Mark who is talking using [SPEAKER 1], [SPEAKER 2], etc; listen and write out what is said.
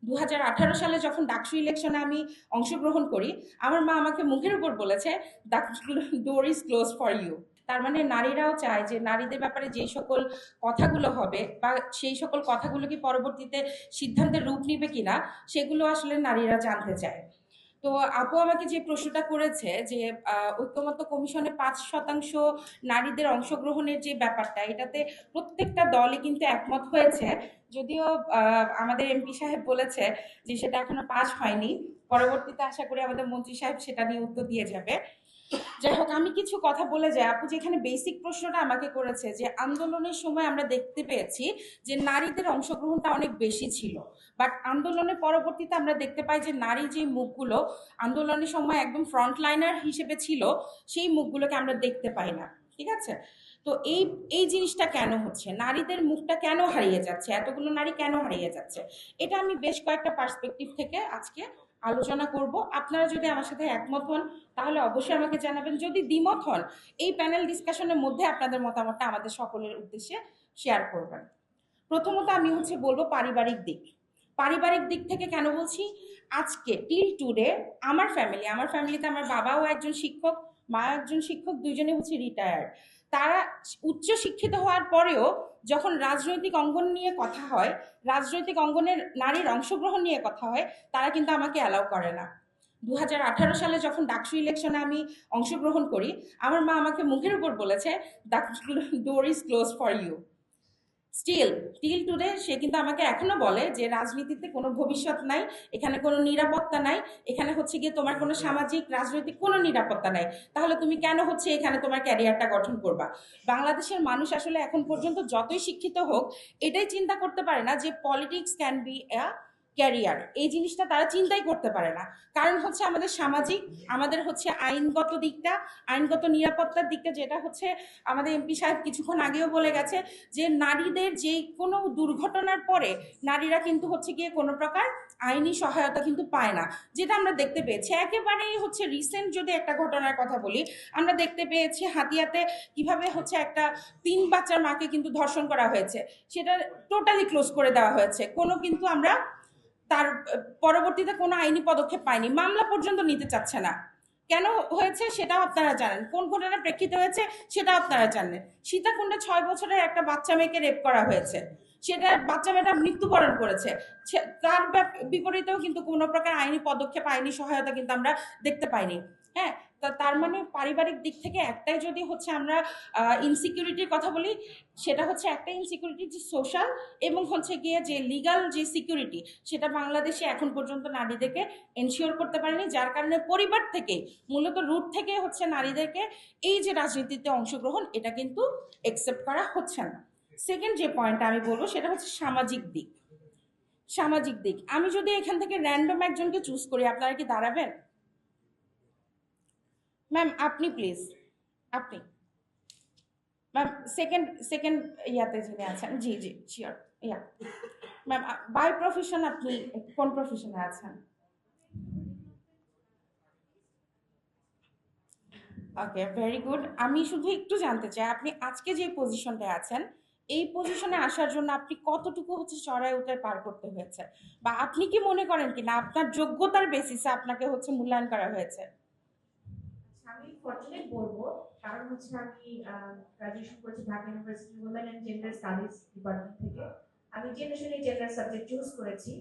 [SPEAKER 1] 2018 সালে যখন ডাকসু ইলেকশনে আমি অংশগ্রহণ করি, আমার মা আমাকে মুখের উপর বলেছে, the door is close for you. তার মানে নারীরাও চায় যে নারীদের ব্যাপারে যেই সকল কথাগুলো হবে বা সেই সকল কথাগুলো কি পরবর্তীতে সিদ্ধান্তের রূপ নিবে কিনা, সেগুলো আসলে নারীরা জানতে চায়। তো আপু আমাকে যে প্রশ্নটা করেছে যে ঐক্যমত্য কমিশনে 5% নারীদের অংশগ্রহণের যে ব্যাপারটা, এটাতে প্রত্যেকটা দলই কিন্তু একমত হয়েছে। যদিও আমাদের এমপি সাহেব বলেছে যে সেটা এখনো পাস হয়নি, পরবর্তীতে আশা করি আমাদের মন্ত্রী সাহেব সেটা নিয়ে উত্তর দিয়ে যাবে। যাই হোক, আমি কিছু কথা বলে যাই। আপু যেখানে বেসিক প্রশ্নটা আমাকে করেছে যে আন্দোলনের সময় আমরা দেখতে পেয়েছি যে নারীদের অংশগ্রহণটা অনেক বেশি ছিল, বাট আন্দোলনের পরবর্তীতে আমরা দেখতে পাই যে নারী যে মুখগুলো আন্দোলনের সময় একদম ফ্রন্টলাইনার হিসেবে ছিল, সেই মুখগুলোকে আমরা দেখতে পাই না। ঠিক আছে? তো এই এই জিনিসটা কেন হচ্ছে, নারীদের মুখটা কেন হারিয়ে যাচ্ছে, এতগুলো নারী কেন হারিয়ে যাচ্ছে, এটা আমি বেশ কয়েকটা পার্সপেক্টিভ থেকে আজকে আলোচনা করব। আপনারা যদি আমার সাথে একমত হন তাহলে অবশ্যই আমাকে জানাবেন, যদি দ্বিমত হন এই প্যানেল ডিসকাশনের মধ্যে আপনাদের মতামতটা আমাদের সকলের উদ্দেশ্যে শেয়ার করবেন। প্রথমত আমি বলবো পারিবারিক দিক। পারিবারিক দিক থেকে কেন বলছি, আজকে টিল টুডে আমার ফ্যামিলিতে আমার বাবাও একজন শিক্ষক, মা একজন শিক্ষক, দুইজনে রিটায়ার্ড। তারা উচ্চ শিক্ষিত হওয়ার পরেও যখন রাজনৈতিক অঙ্গন নিয়ে কথা হয়, রাজনৈতিক অঙ্গনের নারীর অংশগ্রহণ নিয়ে কথা হয়, তারা কিন্তু আমাকে অ্যালাউ করে না। 2018 সালে যখন ডাকসু ইলেকশনে আমি অংশগ্রহণ করি, আমার মা আমাকে মুখের উপর বলেছে, the door is close for you. Till today সে কিন্তু আমাকে এখনো বলে যে রাজনীতিতে কোনো ভবিষ্যৎ নাই, এখানে কোনো নিরাপত্তা নাই, এখানে গিয়ে তোমার কোনো সামাজিক রাজনৈতিক কোনো নিরাপত্তা নাই, তাহলে তুমি কেন এখানে তোমার ক্যারিয়ারটা গঠন করবা। বাংলাদেশের মানুষ আসলে এখন পর্যন্ত যতই শিক্ষিত হোক, এটাই চিন্তা করতে পারে না যে politics can be a career. এই জিনিসটা তারা চিন্তাই করতে পারে না। কারণ আমাদের সামাজিক, আমাদের আইনগত দিকটা, আইনগত নিরাপত্তার দিকটা, যেটা আমাদের এমপি সাহেব কিছুক্ষণ আগেও বলে গেছে যে নারীদের যে কোনো দুর্ঘটনার পরে নারীরা কিন্তু গিয়ে কোনো প্রকার আইনি সহায়তা কিন্তু পায় না, যেটা আমরা দেখতে পেয়েছি। একেবারেই রিসেন্ট যদি একটা ঘটনার কথা বলি, আমরা দেখতে পেয়েছি হাতিয়াতে কিভাবে একটা 3 বাচ্চার মাকে কিন্তু ধর্ষণ করা হয়েছে, সেটা টোটালি ক্লোজ করে দেওয়া হয়েছে। কোনো কিন্তু আমরা তার পরবর্তীতে কোনো আইনি পদক্ষেপ পায়নি, মামলা পর্যন্ত নিতে চাচ্ছে না। কেন হয়েছে সেটাও আপনারা জানেন, কোন ঘটনার প্রেক্ষিতে হয়েছে সেটাও আপনারা জানেন। সীতাকুণ্ডে 6 বছরের একটা বাচ্চা মেয়েকে রেপ করা হয়েছে, সেটা বাচ্চা মেয়েটা মৃত্যুবরণ করেছে। তার বিপরীতেও কিন্তু কোনো প্রকার আইনি পদক্ষেপ, আইনি সহায়তা কিন্তু আমরা দেখতে পাইনি। হ্যাঁ, তার মানে পারিবারিক দিক থেকে একটাই যদি আমরা ইনসিকিউরিটির কথা বলি, সেটা একটা ইনসিকিউরিটি যে সোশ্যাল, এবং গিয়ে যে লিগাল যে সিকিউরিটি, সেটা বাংলাদেশে এখন পর্যন্ত নারীদেরকে এনশিওর করতে পারেনি, যার কারণে পরিবার থেকে মূলত রুট থেকে নারীদেরকে এই যে রাজনীতিতে অংশগ্রহণ, এটা কিন্তু একসেপ্ট করা হচ্ছে না। সেকেন্ড যে পয়েন্টটা আমি বলবো সেটা সামাজিক দিক। সামাজিক দিক, আমি যদি এখান থেকে র্যান্ডম একজনকে চুজ করি, আপনারা কি দাঁড়াবেন? ম্যাম আপনি প্লিজ, আপনি ম্যাম সেকেন্ড সেকেন্ড ইয়াতে যিনি আছেন, জি জি sure, ya ma'am. By profession আপনি কোন প্রফেশনে আছেন? Okay, very good. আমি শুধু একটু জানতে চাই, আপনি আজকে যে পজিশনটা আছেন, এই পজিশনে আসার জন্য আপনি কতটুকু চড়াই উতরাই পার করতে হয়েছে, বা আপনি কি মনে করেন কিনা আপনার যোগ্যতার বেসিসে আপনাকে মূল্যায়ন করা হয়েছে?
[SPEAKER 2] আমি ফরচুনেট বলবো, কারণ আমি গ্রাজুয়েশন করেছি Dhaka university women and gender studies department থেকে। আমি জেনারেশনাল জেন্ডার সাবজেক্ট চুজ করেছি।